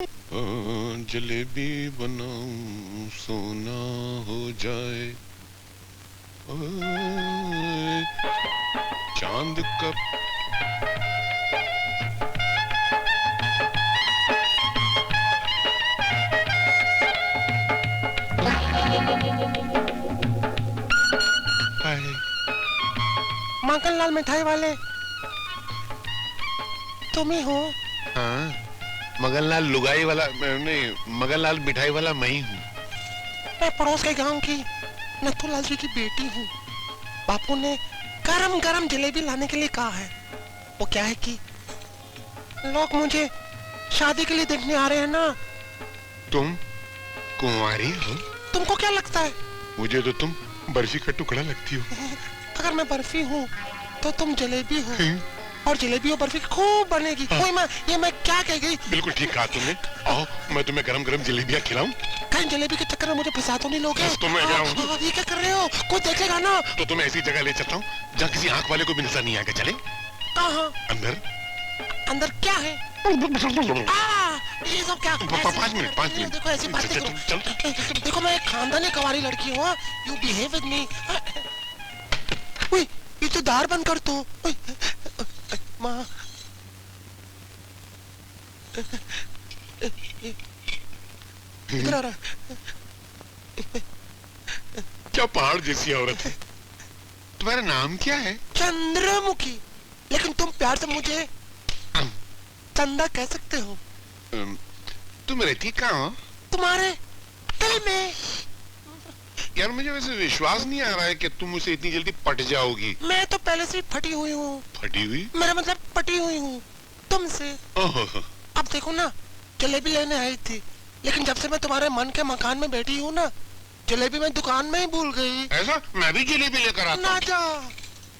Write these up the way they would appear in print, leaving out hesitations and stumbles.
जलेबी बनाऊं सोना हो जाए। चांद का माखनलाल मिठाई वाले तुम ही हो? हाँ, मगनलाल लुगाई वाला नहीं, मगनलाल मिठाई वाला मैं ही हूँ। मैं पड़ोस के गांव की नथुलाल जी की बेटी हूँ। बापू ने गरम गरम जलेबी लाने के लिए कहा है। वो क्या है कि लोग मुझे शादी के लिए देखने आ रहे हैं ना। तुम कुंवारी हो? तुमको क्या लगता है? मुझे तो तुम बर्फी का टुकड़ा लगती हो। अगर मैं बर्फी हूँ तो तुम जलेबी हो, और जलेबी और बर्फी खूब बनेगी। कोई मैं क्या कह गई? बिल्कुल ठीक कहा तुमने। आओ मैं तुम्हें गरम गरम जलेबियाँ खिलाऊं। कहीं जलेबी के चक्कर में मुझे फंसा तो नहीं लोगे? तो मैं क्या हूँ? ये क्या कर रहे हो? कोई देखेगा ना। तो तुम्हें ऐसी जगह ले चलता हूँ जहाँ किसी आंख वाले को भी नजर नहीं आएगा। चले? कहाँ? अंदर। अंदर क्या है? ये सब क्या? 5 मिनट। देखो ऐसी बात करो। देखो मैं एक खानदानी कवारी लड़की हूँ। You behave with me. ये तो दार बंद कर तू। माँ इधर आ रहा। क्या पहाड़ जैसी औरत है। तुम्हारा नाम क्या है? चंद्रमुखी, लेकिन तुम प्यार से मुझे चंदा कह सकते हो। तुम रहती कहाँ हो? तुम्हारे दिल में। यार मुझे वैसे विश्वास नहीं आ रहा है कि तुम मुझसे इतनी जल्दी पट जाओगी। मैं तो पहले से फटी हुई हूँ। फटी हुई? मेरा मतलब पटी हुई हूँ तुमसे। अब देखो ना, जलेबी लेने आई थी, लेकिन जब से मैं तुम्हारे मन के मकान में बैठी हूँ ना, जलेबी मैं दुकान में ही भूल गई। ऐसा? मैं भी जलेबी लेकर आता हूँ। ना जा,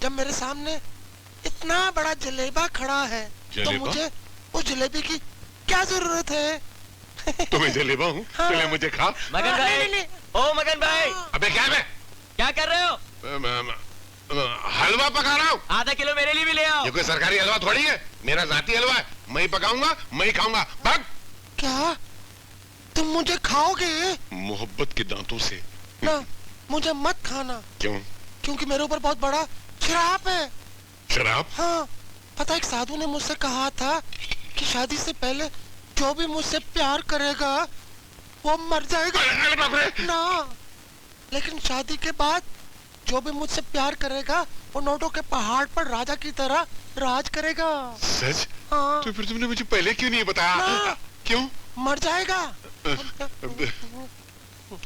जब मेरे सामने इतना बड़ा जलेबा खड़ा है तो मुझे उस जलेबी की क्या जरूरत है? तुम्हें जलेबा हूँ? हाँ। पहले मुझे खा। मगन भाई, नहीं। ओ मगन भाई, अबे क्या है? क्या कर रहे हो? हलवा पका रहा हूँ। आधा किलो मेरे लिए भी ले आओ। ये कोई सरकारी हलवा थोड़ी है, मेरा जाती हलवा है। मैं ही पकाऊंगा, मैं ही खाऊंगा। भाग। क्या तुम मुझे खाओगे? मोहब्बत के दांतों से। ना, मुझे मत खाना। क्यों? क्योंकि मेरे ऊपर बहुत बड़ा श्राप है। शराब? हाँ, पता एक साधु ने मुझसे कहा था कि शादी से पहले जो भी मुझसे प्यार करेगा वो मर जाएगा। अरे बाप रे। ना, लेकिन शादी के बाद जो भी मुझसे प्यार करेगा वो नोटों के पहाड़ पर राजा की तरह राज करेगा। सच? हाँ। तो फिर तुमने मुझे पहले क्यों नहीं बताया? ना। क्यों? मर जाएगा।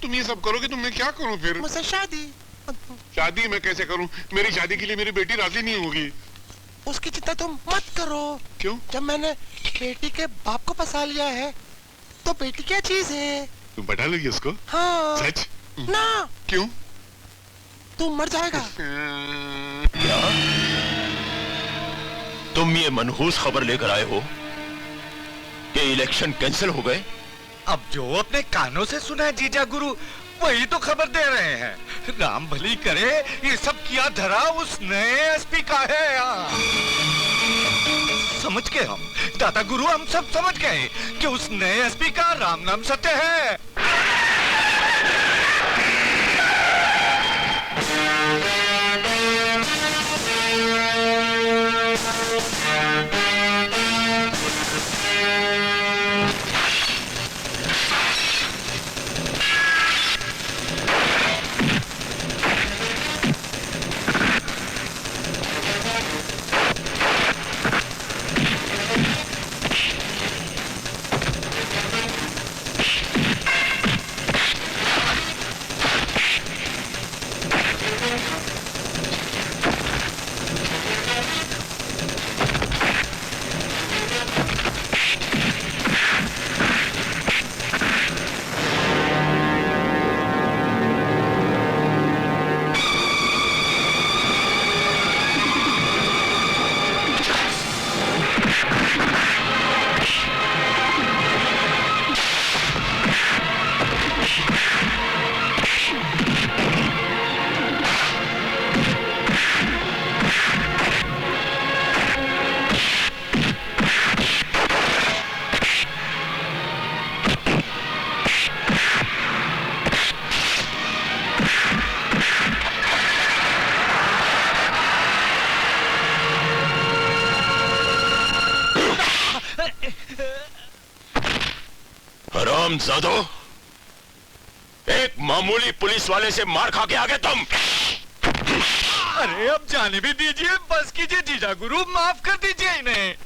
तुम ये सब करोगे तो मैं क्या करूं फिर? मुझसे शादी। शादी मैं कैसे करूं? मेरी शादी के लिए मेरी बेटी राजी नहीं होगी। उसकी चिंता तुम मत करो। क्यों? जब मैंने बेटी के बाप को फंसा लिया है तो बेटी क्या चीज है? तुम पटा लोगी उसको? हाँ। सच? ना। क्यों? तू मर जाएगा। क्या तुम ये मनहूस खबर लेकर आए हो कि इलेक्शन कैंसिल हो गए? अब जो अपने कानों से सुना है जीजा गुरु, वही तो खबर दे रहे हैं। राम भली करे, ये सब किया धरा उस नए एसपी का है। समझ गए हम, दादा गुरु, हम सब समझ गए कि उस नए एसपी का राम नाम सत्य है। हरामजादो, एक मामूली पुलिस वाले से मार खा के आ गए तुम। अरे अब जाने भी दीजिए, बस कीजिए जीजा गुरु, माफ कर दीजिए इन्हें।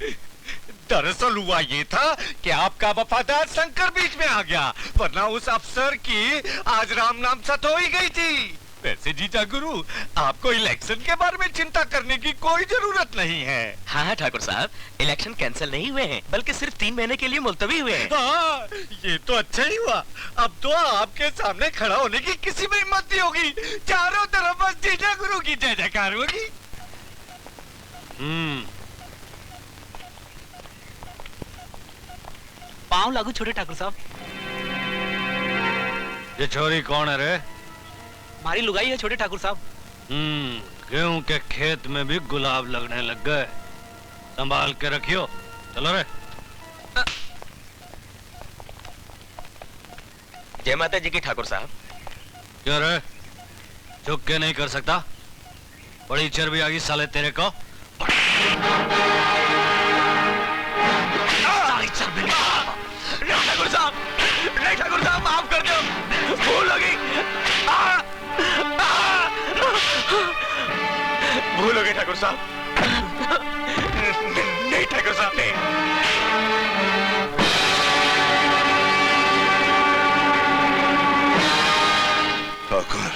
दरअसल हुआ ये था कि आपका वफादार शंकर बीच में आ गया, वरना उस अफसर की आज राम नाम सत हो ही गई थी। वैसे जीजा गुरु, आपको इलेक्शन के बारे में चिंता करने की कोई जरूरत नहीं है। हाँ ठाकुर साहब, इलेक्शन कैंसिल नहीं हुए हैं, बल्कि सिर्फ 3 महीने के लिए मुलतवी हुए हैं। हाँ, ये तो अच्छा ही हुआ। अब तो आपके सामने खड़ा होने की किसी में हिम्मत नहीं होगी। चारों तरफ बस जीजा गुरु की जय जयकार होगी। पाँव लागू छोटे ठाकुर साहब। ये छोरी कौन है रे? हमारी लुगाई है छोटे ठाकुर साहब। गेहूं के खेत में भी गुलाब लगने लग गए, संभाल के रखियो। चलो रे। जय माता जी की ठाकुर साहब। क्यों रे, चुप के नहीं कर सकता? बड़ी चर्बी आ गई साले तेरे को। सारी चर्बी ठाकुर साहब, नहीं ठाकुर साहब, माफ कर दो, भूल हो गई। भूल हो गए ठाकुर साहब। नहीं ठाकुर साहब, नहीं। ठाकुर,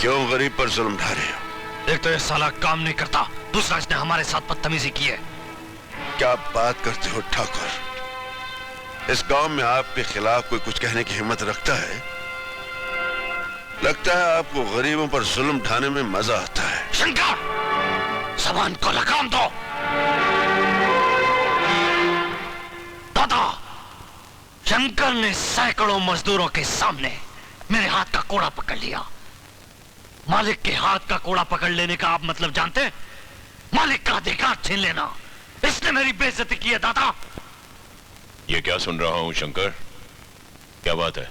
क्यों गरीब पर जुल्म ढा रहे हो? एक तो ये साला काम नहीं करता, दूसरा इसने हमारे साथ बदतमीजी की है। क्या बात करते हो ठाकुर? इस गांव में आपके खिलाफ कोई कुछ कहने की हिम्मत रखता है? लगता है आपको गरीबों पर जुल्म ढाने में मजा आता है। शंकर, जबान को लगाम दो। दादा, शंकर ने सैकड़ों मजदूरों के सामने मेरे हाथ का कोड़ा पकड़ लिया। मालिक के हाथ का कोड़ा पकड़ लेने का आप मतलब जानते हैं? मालिक का अधिकार छीन लेना। इसने मेरी बेइज्जती की है दादा। ये क्या सुन रहा हूं शंकर? क्या बात है?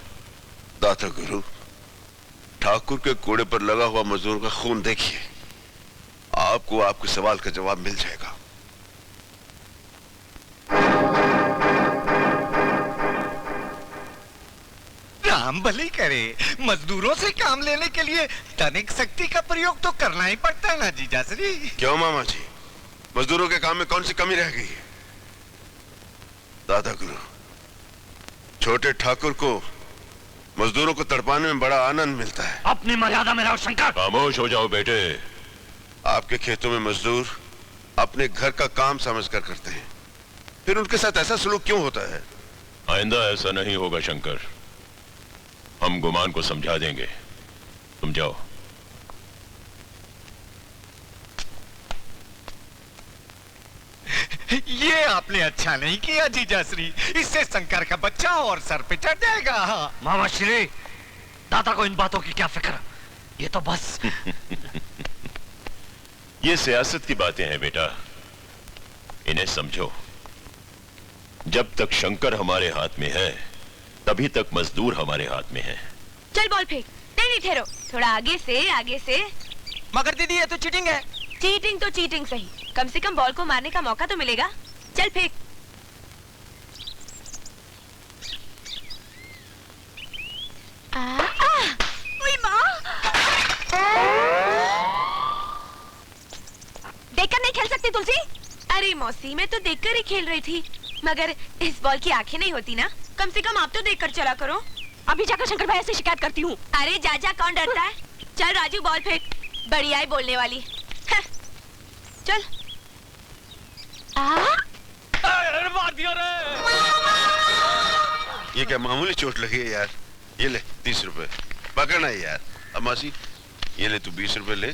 दाता गुरु, ठाकुर के कोड़े पर लगा हुआ मजदूर का खून देखिए, आपको आपके सवाल का जवाब मिल जाएगा। राम भली करे, मजदूरों से काम लेने के लिए तनिक शक्ति का प्रयोग तो करना ही पड़ता है ना जीजा श्री। क्यों मामा जी, मजदूरों के काम में कौन सी कमी रह गई है? दादा गुरु, छोटे ठाकुर को मजदूरों को तड़पाने में बड़ा आनंद मिलता है। अपनी मर्यादा में रहो शंकर। खामोश हो जाओ बेटे। आपके खेतों में मजदूर अपने घर का काम समझकर करते हैं, फिर उनके साथ ऐसा सलूक क्यों होता है? आइंदा ऐसा नहीं होगा शंकर, हम गुमान को समझा देंगे, तुम जाओ। ये आपने अच्छा नहीं किया जीजा श्री, इससे शंकर का बच्चा और सर पे चढ़ जाएगा। मामा श्री, दादा को इन बातों की क्या फिक्र? ये तो बस ये सियासत की बातें हैं बेटा, इन्हें समझो। जब तक शंकर हमारे हाथ में है, तभी तक मजदूर हमारे हाथ में है। चल बॉल फेंक। नहीं ठहरो, थोड़ा आगे से, आगे से। मगर दीदी ये तो चीटिंग है। चीटिंग तो चीटिंग सही, कम से कम बॉल को मारने का मौका तो मिलेगा। चल फेंक। देखकर नहीं खेल सकती तुलसी? अरे मौसी, मैं तो देखकर ही खेल रही थी, मगर इस बॉल की आंखें नहीं होती ना, कम से कम आप तो देखकर चला करो। अभी जाकर शंकर भैया से शिकायत करती हूँ। अरे जा कौन डरता है? चल राजू बॉल फेंक, बढ़िया है बोलने वाली। चल। मार दिया रे। ये क्या मामूली चोट लगी है यार? ये ले 30 रुपए, पकड़ना है यार। अब मासी, ये ले तू 20 रुपए ले,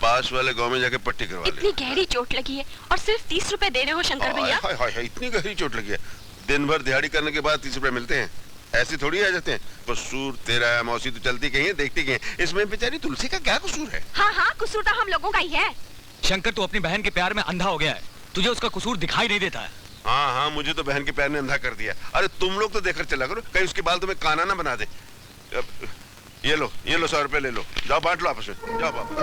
पास वाले गांव में जाके पट्टी करवा ले। इतनी गहरी चोट लगी है और सिर्फ 30 रुपए दे रहे हो शंकर भैया? हाय हाय हाय, इतनी गहरी चोट लगी है? दिन भर दिहाड़ी करने के बाद 30 रुपए मिलते हैं? ऐसे थोड़ी आ जाते हैं। कसूर तेरा है मौसी, तो चलती कहीं है, देखती कहीं है। इसमें बेचारी तुलसी का क्या कसूर है? हाँ, कसूर तो हम लोगों का ही है। शंकर तू अपनी बहन के प्यार में अंधा हो गया है, तुझे उसका कसूर दिखाई नहीं देता है। हाँ, मुझे तो बहन के प्यार ने अंधा कर दिया। अरे तुम लोग तो देखकर चला करो, कहीं उसके बाल तुम्हें काना ना बना दे। ये लो 100 रुपए ले लो, जाओ बांट लो आपस में, जाओ बाबा।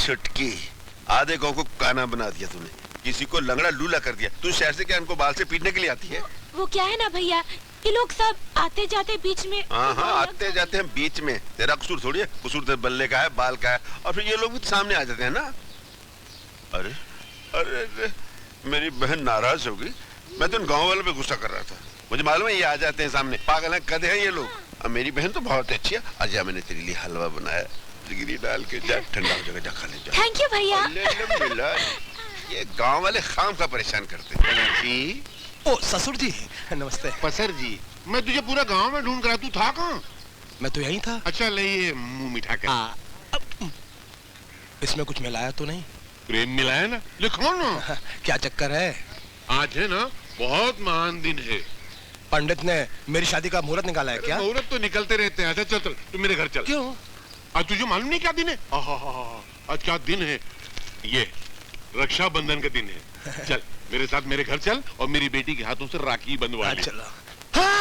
छुटकी, आधे गांव को काना बना दिया तूने, किसी को लंगड़ा लूला कर दिया। तू शहर से क्या इनको बाल से पीटने के लिए आती है? वो क्या है ना भैया, ये लोग सब आते जाते बीच में। हाँ हाँ, आते जाते हैं बीच में। तेरा कसूर थोड़ी है, कसूर तो बल्ले का है, बाल का है, और फिर ये लोग भी सामने आ जाते हैं ना। अरे अरे, अरे मेरी बहन नाराज हो गई। मैं तो इन गाँव वालों पे गुस्सा कर रहा था। मुझे मालूम है ये आ जाते हैं सामने, पागल हैं, गधे हैं ये लोग। अब मेरी बहन तो बहुत अच्छी है। आज मैंने तेरे लिए हलवा बनाया, जिगरी डाल के, जा ठंडा हो जाएगा, जा खा ले जा। थैंक यू भैया। ले मिला। ये गांव वाले खाम का परेशान करते हैं जी। ओ ससुर जी, नमस्ते। पसर जी, मैं तुझे पूरा गांव में ढूंढ कर, तू था कहाँ? मैं तो यहीं था। अच्छा ले ये मुंह मीठा कर। इसमें कुछ मिलाया तो नहीं? प्रेम मिलाया ना, लिखो ना। क्या चक्कर है? आज है ना बहुत महान दिन है। पंडित ने मेरी शादी का मुहूर्त निकाला है क्या? मुहूर्त तो निकलते रहते हैं। अच्छा चल चल, तू मेरे घर चल। क्यों? आज तुझे मालूम नहीं क्या दिन है? आज क्या दिन है? ये रक्षाबंधन का दिन है। चल मेरे साथ मेरे घर चल और मेरी बेटी के हाथों से राखी बंधवा ले। चलो। हाँ,